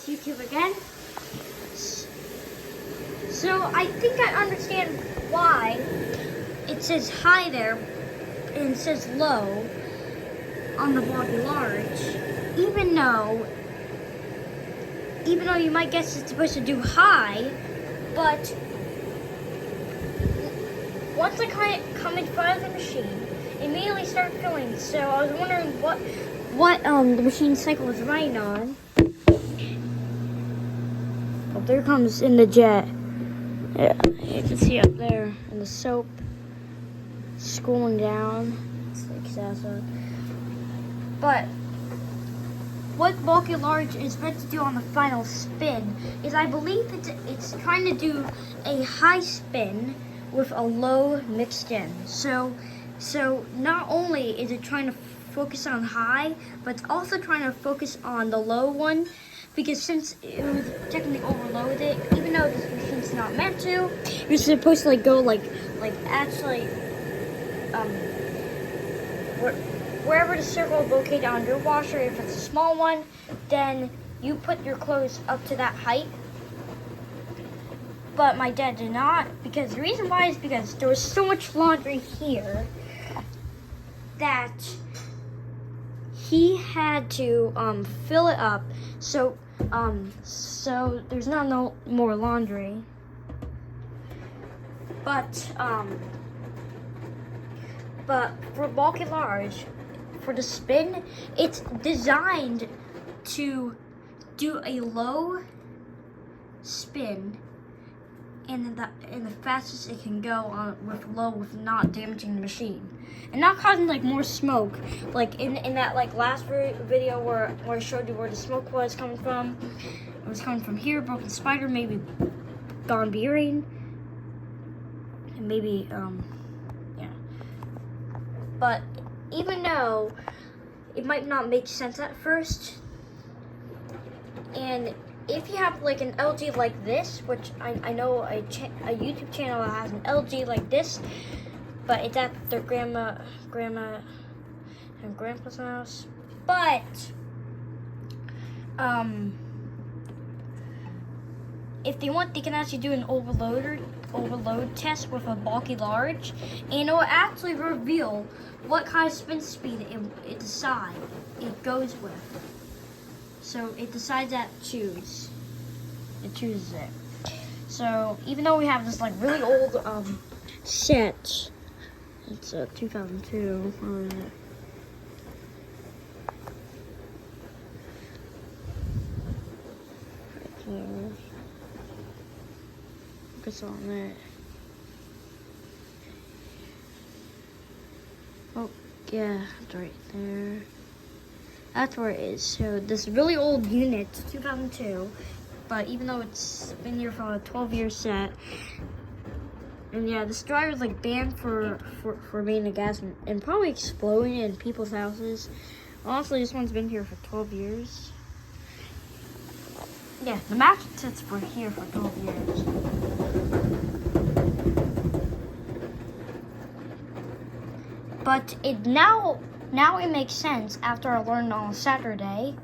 it's YouTube again. So I think I understand why it says high there and it says low on the Bulky Large, even though you might guess it's supposed to do high, but once I come in front of the machine, it immediately starts filling. So I was wondering what the machine cycle is running on. Oh, there comes in the jet. Yeah, you can see up there in the soap, cooling down. It's like salsa. But what Bulky Large is meant to do on the final spin is, I believe it's trying to do a high spin with a low mixed in. So not only is it trying to focus on high, but it's also trying to focus on the low one, because since it was technically overloaded, even though this machine's not meant to, you're supposed to go actually wherever the circle is located on your washer. If it's a small one, then you put your clothes up to that height. But my dad did not, because the reason why is because there was so much laundry here that he had to fill it up, so there's no more laundry. But for Bulky Large, for the spin, it's designed to do a low spin and the fastest it can go on with low, with not damaging the machine and not causing more smoke, like in that last video where I showed you where the smoke was coming from. It was coming from here, Broken Spider, maybe Gone Beering, and maybe yeah. But even though it might not make sense at first, and if you have an LG like this, which I know a YouTube channel that has an LG like this, but it's at their grandma and grandpa's house. But if they want, they can actually do an overload test with a Bulky Large, and it will actually reveal what kind of spin speed it goes with. So it decides that it chooses it. So even though we have this really old set, it's 2002. Right there. Focus on that. Oh yeah, it's right there. That's where it is. So this really old unit, 2002, but even though it's been here for a 12-year set, and yeah, this dryer is banned for being a gas and probably exploding in people's houses. Honestly, this one's been here for 12 years. Yeah, the mattresses were here for 12 years. But it now it makes sense after I learned on Saturday.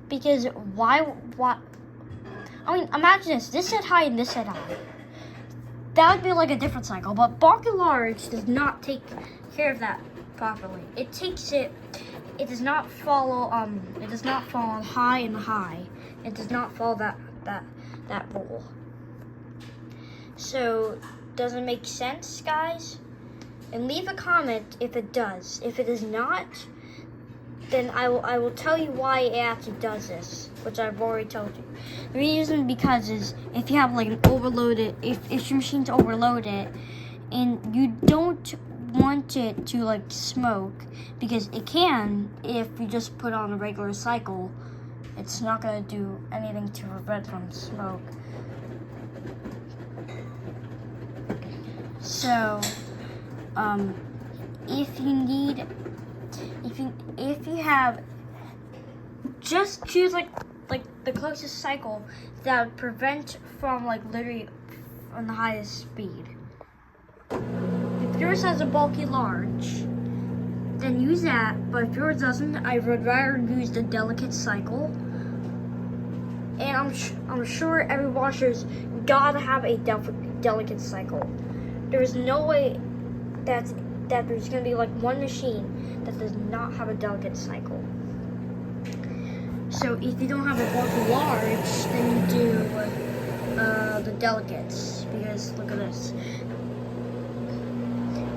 Because why? I mean, imagine this. This said high and this said high. That would be a different cycle. But Bulky Large does not take care of that properly. It does not follow. It does not fall on high and high. It does not follow that rule. So, does it make sense, guys? And leave a comment if it does. If it does not, then I will tell you why it actually does this, which I've already told you. The reason because is if you have an overloaded, if your machine's overloaded, and you don't want it to smoke, because it can if you just put on a regular cycle. It's not gonna do anything to prevent from smoke. So if you have, just choose the closest cycle that would prevent from literally on the highest speed. If yours has a Bulky Large, then use that. But if yours doesn't, I would rather use the delicate cycle And I'm sure every washer's gotta have a delicate cycle. There's no way that there's gonna be like one machine that does not have a delicate cycle. So if you don't have a bulk large, then you do the delicates, because look at this.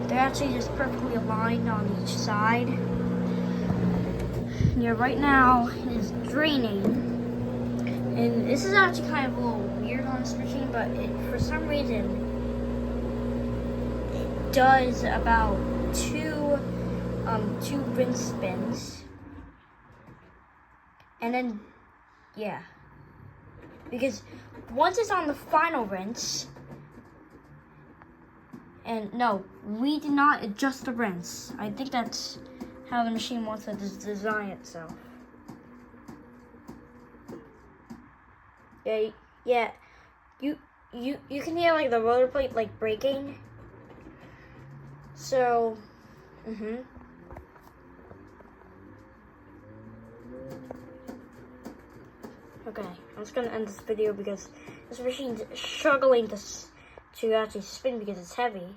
They're actually just perfectly aligned on each side. Yeah, right now it is draining. And this is actually kind of a little weird on this machine, but for some reason, it does about two rinse spins. And then, yeah. Because once it's on the final rinse, and no, we did not adjust the rinse. I think that's how the machine wants to design itself. Yeah. You can hear like the rotor plate like breaking. So, Okay, I'm just gonna end this video because this machine's struggling to actually spin because it's heavy.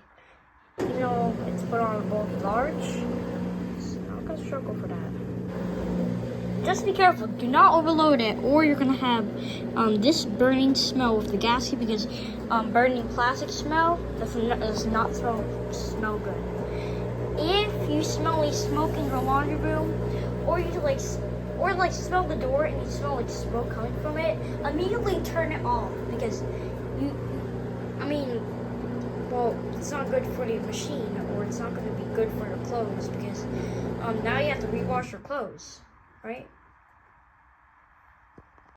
Even though it's put on a bulky large, it's not gonna struggle for that. Just be careful, do not overload it, or you're gonna have this burning smell with the gasket, because burning plastic smell does not smell good. If you smell like smoke in your laundry room, or you smell the door and you smell like smoke coming from it, immediately turn it off, because well, it's not good for the machine, or it's not going to be good for your clothes, because now you have to rewash your clothes, right?